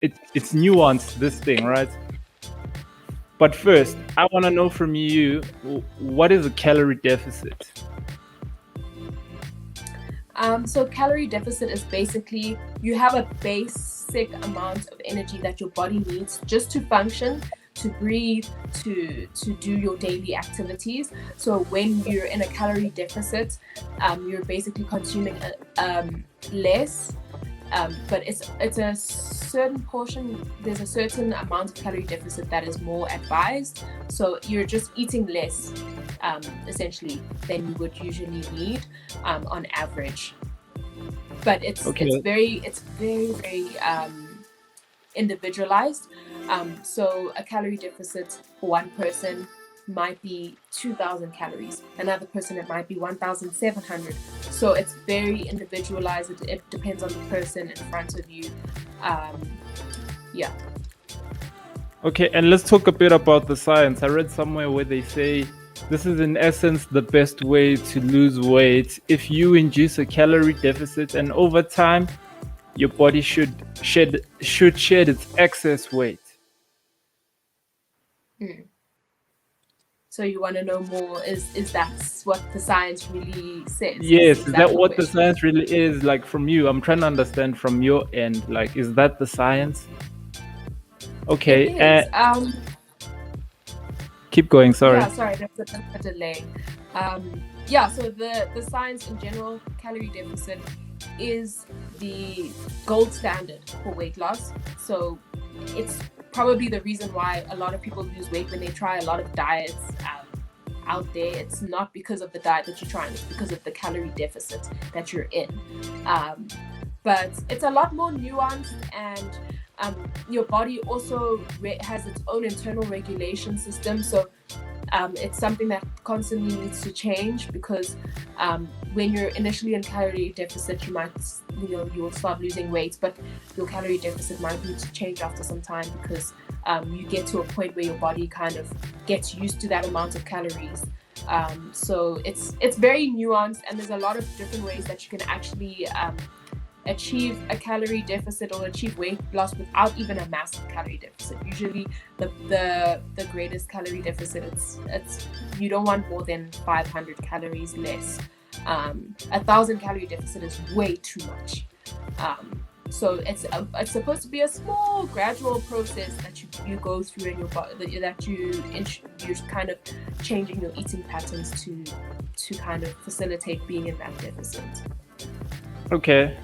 it's nuanced, this thing, right? But first, I want to know from you, what is a calorie deficit? So calorie deficit is basically you have a basic amount of energy that your body needs just to function, to breathe, to do your daily activities. So when you're in a calorie deficit, you're basically consuming less. But it's a certain portion. There's a certain amount of calorie deficit that is more advised. So you're just eating less, essentially, than you would usually need on average. But it's Okay. very individualized. So a calorie deficit for one person might be 2,000 calories. Another person, it might be 1,700. So it's very individualized. It depends on the person in front of you. Yeah. Okay, and let's talk a bit about the science. I read somewhere where they say this is in essence the best way to lose weight. If you induce a calorie deficit, and over time, your body shed its excess weight. Mm. So you want to know more? Is that what the science really says? Yes, Is is that that the what the question? science really is? Like from you, I'm trying to understand from your end. Like, is that the science? It Okay, is. keep going. Sorry. Yeah, sorry, there's a bit of a delay. Yeah, so the science in general, calorie deficit is the gold standard for weight loss. So it's probably the reason why a lot of people lose weight when they try a lot of diets out there. It's not because of the diet that you're trying, it's because of the calorie deficit that you're in. Um, but it's a lot more nuanced, and your body also has its own internal regulation system. So it's something that constantly needs to change, because when you're initially in calorie deficit, you might, you will start losing weight, but your calorie deficit might need to change after some time, because you get to a point where your body kind of gets used to that amount of calories. So it's very nuanced, and there's a lot of different ways that you can actually achieve a calorie deficit or achieve weight loss without even a massive calorie deficit. Usually the greatest calorie deficit, it's you don't want more than 500 calories less. 1,000 calorie deficit is way too much. So it's supposed to be a small gradual process that you go through in your body, that you're kind of changing your eating patterns to kind of facilitate being in that deficit. Okay.